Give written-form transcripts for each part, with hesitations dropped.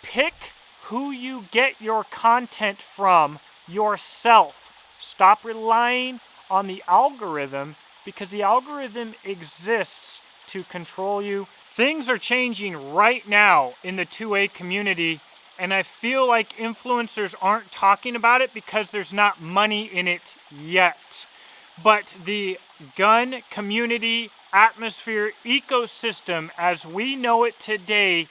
pick who you get your content from yourself. Stop relying on the algorithm, because the algorithm exists to control you. Things are changing right now in the 2A community, and I feel like influencers aren't talking about it because there's not money in it yet. But the gun community atmosphere ecosystem as we know it today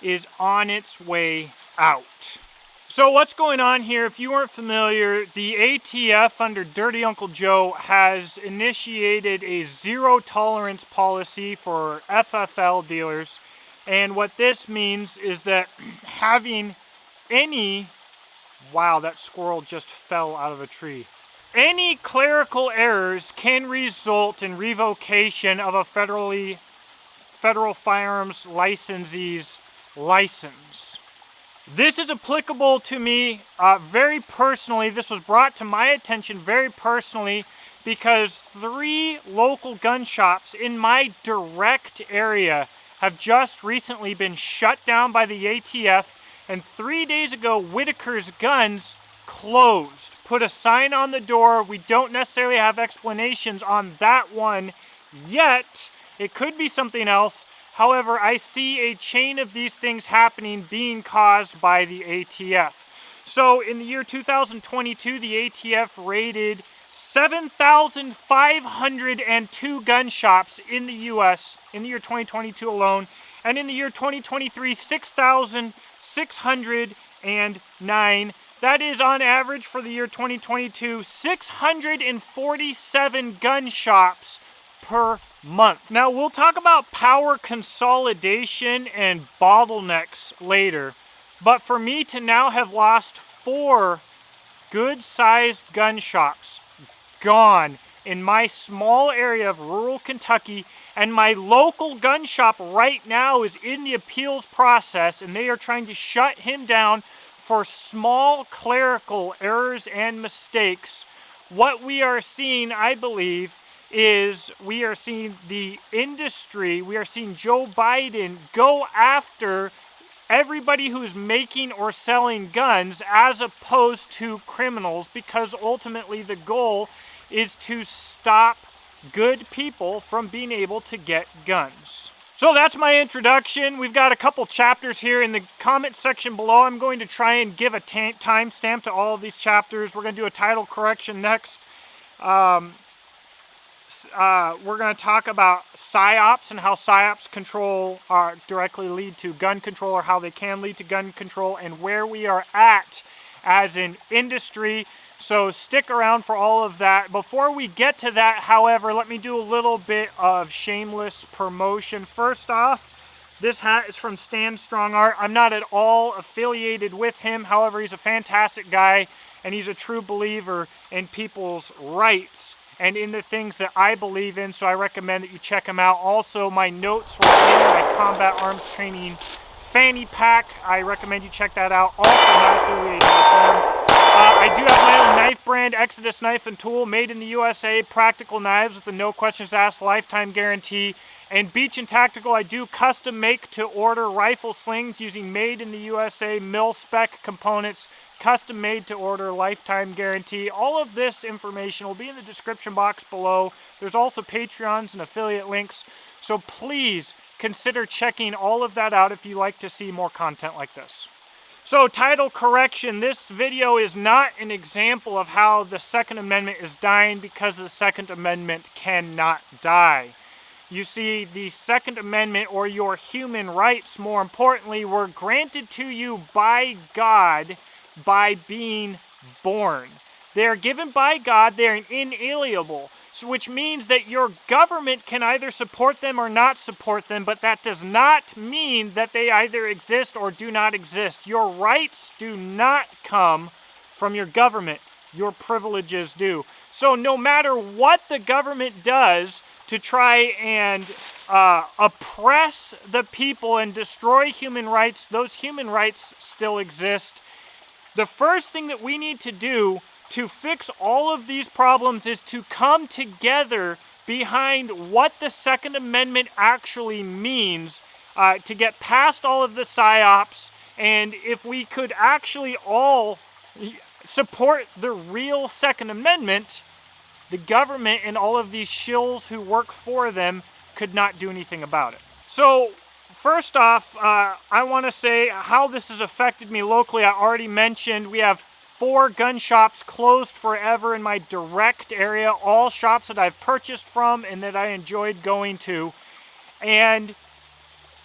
is on its way out. So what's going on here? If you weren't familiar, the ATF under Dirty Uncle Joe has initiated a zero tolerance policy for FFL dealers. And what this means is that having any, wow, that squirrel just fell out of a tree. Any clerical errors can result in revocation of a federal firearms licensee's license. This is applicable to me very personally. This was brought to my attention very personally because 3 local gun shops in my direct area have just recently been shut down by the ATF, and 3 days ago Whitaker's Guns closed. Put a sign on the door. We don't necessarily have explanations on that one yet. It could be something else. However, I see a chain of these things happening being caused by the ATF. So in the year 2022, the ATF raided 7,502 gun shops in the U.S. in the year 2022 alone. And in the year 2023, 6,609. That is on average for the year 2022, 647 gun shops per month. Now we'll talk about power consolidation and bottlenecks later, but for me to now have lost 4 good-sized gun shops gone in my small area of rural Kentucky, and my local gun shop right now is in the appeals process, and they are trying to shut him down for small clerical errors and mistakes. What we are seeing, I believe, is we are seeing the industry, we are seeing Joe Biden go after everybody who's making or selling guns as opposed to criminals, because ultimately the goal is to stop good people from being able to get guns. So that's my introduction. We've got a couple chapters here in the comment section below. I'm going to try and give a timestamp to all of these chapters. We're going to do a title correction next. We're going to talk about psyops and how psyops control directly lead to gun control, or how they can lead to gun control, and where we are at as an industry. So stick around for all of that. Before we get to that, however, let me do a little bit of shameless promotion. First off, this hat is from Stan Strong Art. I'm not at all affiliated with him. However, he's a fantastic guy, and he's a true believer in people's rights and in the things that I believe in, so I recommend that you check him out. Also, my notes were in my combat arms training fanny pack. I recommend you check that out. Also not affiliated with them. I do have my own knife brand, Exodus Knife and Tool, made in the USA, practical knives with a no questions asked lifetime guarantee. And Beach and Tactical, I do custom make to order rifle slings using made in the USA mil spec components, custom made to order, lifetime guarantee. All of this information will be in the description box below. There's also Patreons and affiliate links, so please consider checking all of that out if you like to see more content like this. So, title correction, this video is not an example of how the Second Amendment is dying, because the Second Amendment cannot die. You see, the Second Amendment, or your human rights, more importantly, were granted to you by God by being born. They are given by God, they are inalienable, which means that your government can either support them or not support them, but that does not mean that they either exist or do not exist. Your rights do not come from your government. Your privileges do. So no matter what the government does to try and oppress the people and destroy human rights, those human rights still exist. The first thing that we need to do to fix all of these problems is to come together behind what the Second Amendment actually means, to get past all of the psyops And if we could actually all support the real Second Amendment, the government and all of these shills who work for them could not do anything about it. So first off, I want to say how this has affected me locally. I already mentioned we have 4 gun shops closed forever in my direct area, all shops that I've purchased from and that I enjoyed going to. And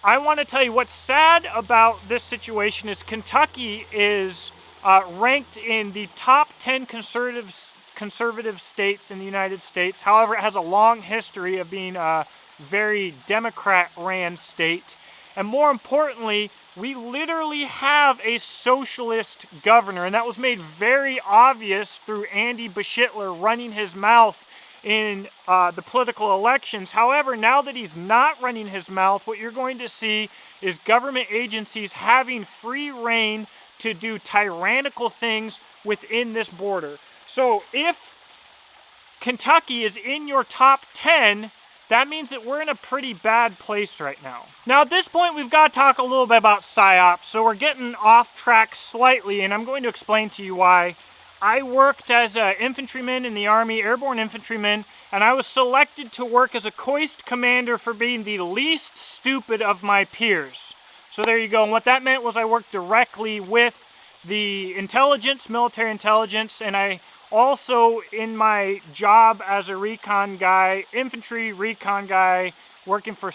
I want to tell you what's sad about this situation is Kentucky is ranked in the top 10 conservative states in the United States. However, it has a long history of being a very Democrat-ran state. And more importantly, we literally have a socialist governor, and that was made very obvious through Andy Beschittler running his mouth in the political elections. However, now that he's not running his mouth, what you're going to see is government agencies having free reign to do tyrannical things within this border. So if Kentucky is in your top 10, that means that we're in a pretty bad place right now. Now at this point, we've got to talk a little bit about psyops. So we're getting off track slightly, and I'm going to explain to you why. I worked as an infantryman in the Army, airborne infantryman, and I was selected to work as a Coist commander for being the least stupid of my peers. So there you go. And what that meant was I worked directly with the intelligence, military intelligence, and I also, in my job as a recon guy, infantry recon guy, working for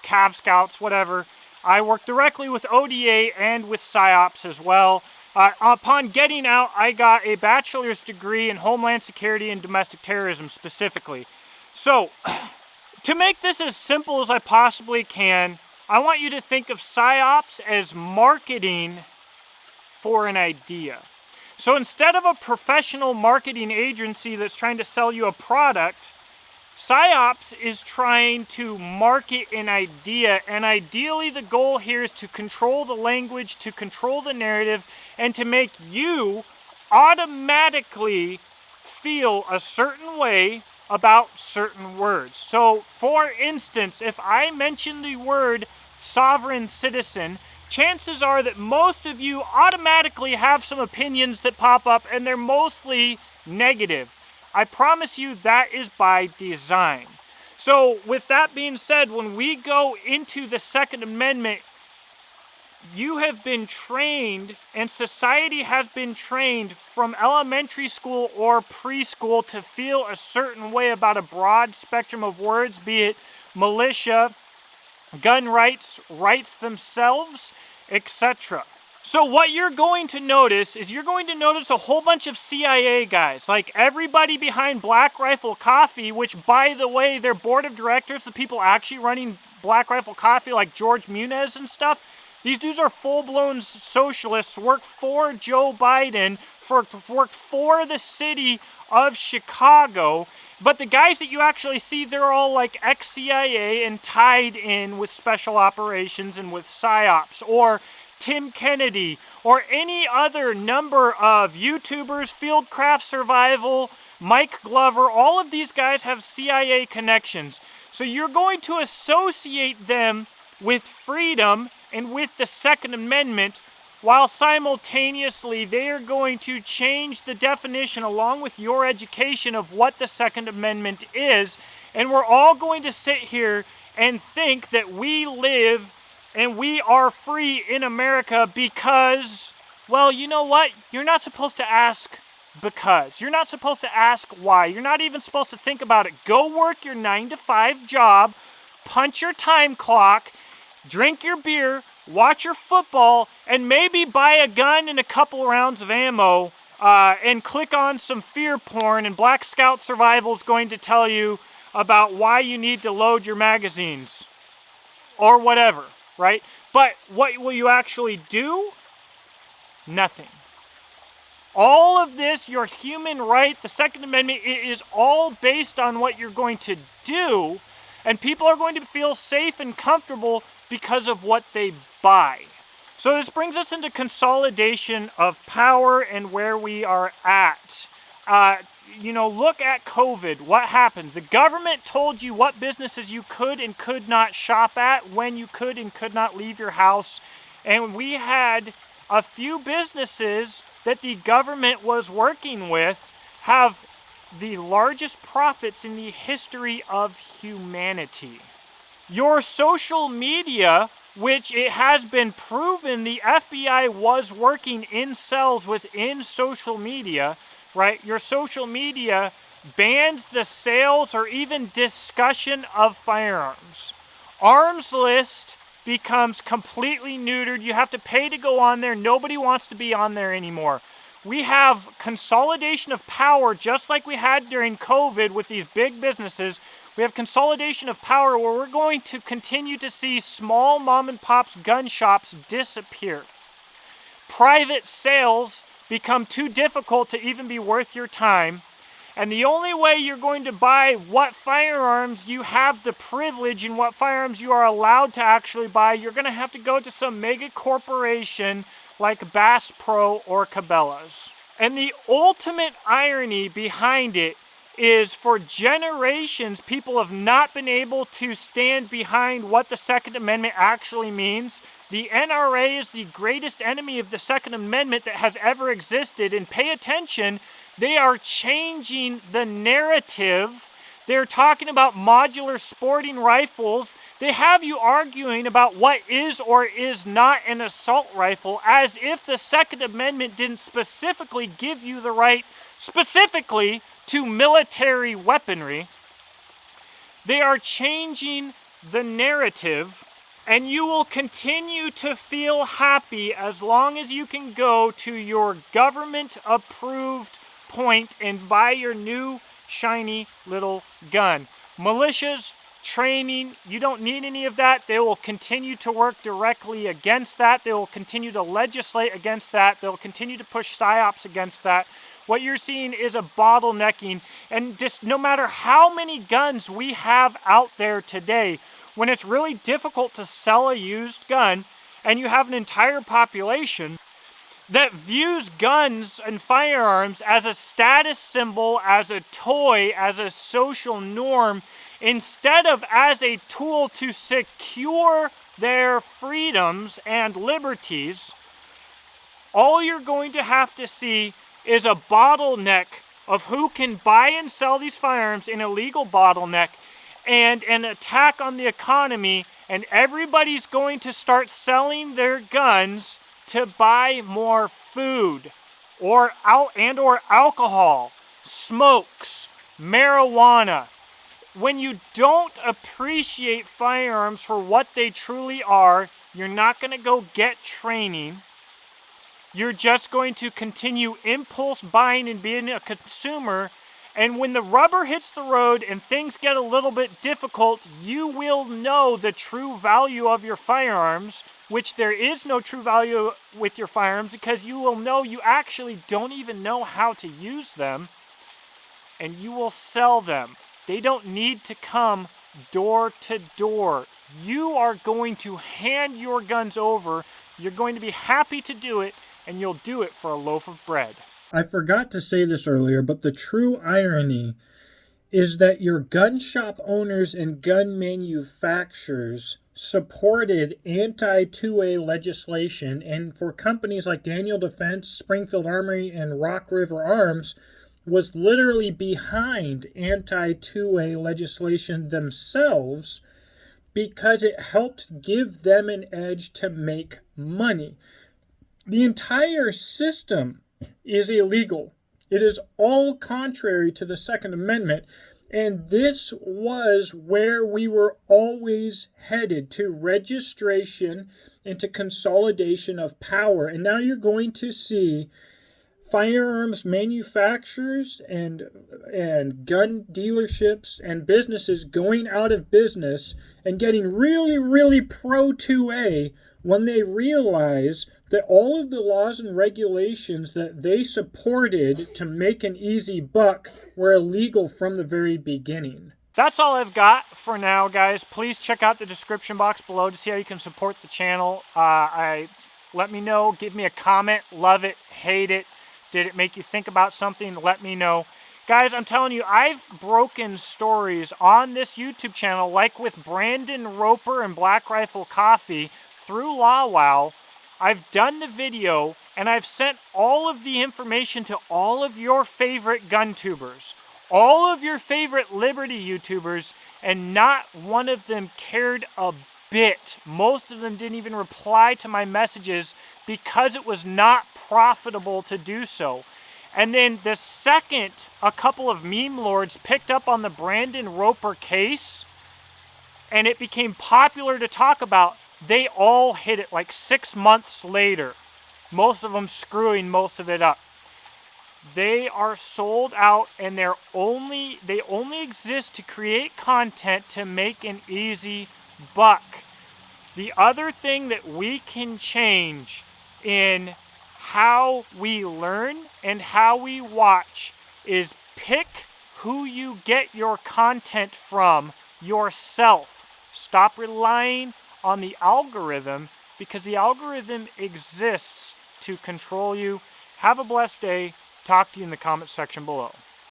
Cav Scouts, whatever, I worked directly with ODA and with psyops as well. Upon getting out, I got a bachelor's degree in Homeland Security and Domestic Terrorism specifically. So, to make this as simple as I possibly can, I want you to think of psyops as marketing for an idea. So instead of a professional marketing agency that's trying to sell you a product, psyops is trying to market an idea, and ideally the goal here is to control the language, to control the narrative, and to make you automatically feel a certain way about certain words. So for instance, if I mention the word sovereign citizen, chances are that most of you automatically have some opinions that pop up, and they're mostly negative. I promise you that is by design. So with that being said, when we go into the Second Amendment, you have been trained, and society has been trained from elementary school or preschool to feel a certain way about a broad spectrum of words, be it militia, gun rights, rights themselves, etc. So what you're going to notice is you're going to notice a whole bunch of CIA guys, like everybody behind Black Rifle Coffee, which, by the way, their board of directors, the people actually running Black Rifle Coffee, like George Muniz and stuff, these dudes are full-blown socialists, work for Joe Biden, worked for the city of Chicago. But the guys that you actually see, they're all like ex-CIA and tied in with special operations and with psyops, or Tim Kennedy, or any other number of YouTubers, Fieldcraft Survival, Mike Glover. All of these guys have CIA connections. So you're going to associate them with freedom and with the Second Amendment, while simultaneously they are going to change the definition along with your education of what the Second Amendment is. And we're all going to sit here and think that we live and we are free in America because, well, you know what? You're not supposed to ask because. You're not supposed to ask why. You're not even supposed to think about it. Go work your 9-to-5 job, punch your time clock, drink your beer, watch your football, and maybe buy a gun and a couple rounds of ammo, and click on some fear porn, and Black Scout Survival is going to tell you about why you need to load your magazines, or whatever, right? But what will you actually do? Nothing. All of this, your human right, the Second Amendment, it is all based on what you're going to do, and people are going to feel safe and comfortable because of what they buy. So this brings us into consolidation of power and where we are at. Look at COVID. What happened? The government told you what businesses you could and could not shop at, when you could and could not leave your house. And we had a few businesses that the government was working with have the largest profits in the history of humanity. Your social media, which it has been proven the FBI was working in cells within social media, right? Your social media bans the sales or even discussion of firearms. Arms list becomes completely neutered. You have to pay to go on there. Nobody wants to be on there anymore. We have consolidation of power just like we had during COVID with these big businesses. We have consolidation of power where we're going to continue to see small mom and pop's gun shops disappear. Private sales become too difficult to even be worth your time. And the only way you're going to buy what firearms you have the privilege and what firearms you are allowed to actually buy, you're going to have to go to some mega corporation like Bass Pro or Cabela's. And the ultimate irony behind it is for generations, people have not been able to stand behind what the Second Amendment actually means. The NRA is the greatest enemy of the Second Amendment that has ever existed. And pay attention, they are changing the narrative. They're talking about modular sporting rifles. They have you arguing about what is or is not an assault rifle, as if the Second Amendment didn't specifically give you the right specifically to military weaponry. They are changing the narrative, and you will continue to feel happy as long as you can go to your government-approved point and buy your new shiny little gun. Militias, training, you don't need any of that. They will continue to work directly against that. They will continue to legislate against that. They'll continue to push psyops against that. What you're seeing is a bottlenecking, and just no matter how many guns we have out there today, when it's really difficult to sell a used gun, and you have an entire population that views guns and firearms as a status symbol, as a toy, as a social norm, instead of as a tool to secure their freedoms and liberties, all you're going to have to see is a bottleneck of who can buy and sell these firearms, an illegal bottleneck, and an attack on the economy, and everybody's going to start selling their guns to buy more food or alcohol, smokes, marijuana. When you don't appreciate firearms for what they truly are, you're not going to go get training. You're just going to continue impulse buying and being a consumer. And when the rubber hits the road and things get a little bit difficult, you will know the true value of your firearms, which there is no true value with your firearms because you will know you actually don't even know how to use them, and you will sell them. They don't need to come door to door. You are going to hand your guns over. You're going to be happy to do it, and you'll do it for a loaf of bread. I forgot to say this earlier, but the true irony is that your gun shop owners and gun manufacturers supported anti-2A legislation, and for companies like Daniel Defense, Springfield Armory, and Rock River Arms was literally behind anti-2A legislation themselves because it helped give them an edge to make money. The entire system is illegal. It is all contrary to the Second Amendment, and this was where we were always headed, to registration and to consolidation of power. And now you're going to see firearms manufacturers and gun dealerships and businesses going out of business and getting really, really pro 2A when they realize that all of the laws and regulations that they supported to make an easy buck were illegal from the very beginning. That's all I've got for now, guys. Please check out the description box below to see how you can support the channel. Let me know. Give me a comment. Love it. Hate it. Did it make you think about something? Let me know. Guys, I'm telling you, I've broken stories on this YouTube channel, like with Brandon Roper and Black Rifle Coffee, through LawWow, I've done the video and I've sent all of the information to all of your favorite gun tubers, all of your favorite Liberty YouTubers, and not one of them cared a bit. Most of them didn't even reply to my messages because it was not profitable to do so. And then the second a couple of meme lords picked up on the Brandon Roper case and it became popular to talk about, they all hit it like 6 months later. Most of them screwing most of it up. They are sold out and they only exist to create content to make an easy buck. The other thing that we can change in how we learn and how we watch is pick who you get your content from yourself. Stop relying on the algorithm because the algorithm exists to control you. Have a blessed day. Talk to you in the comment section below.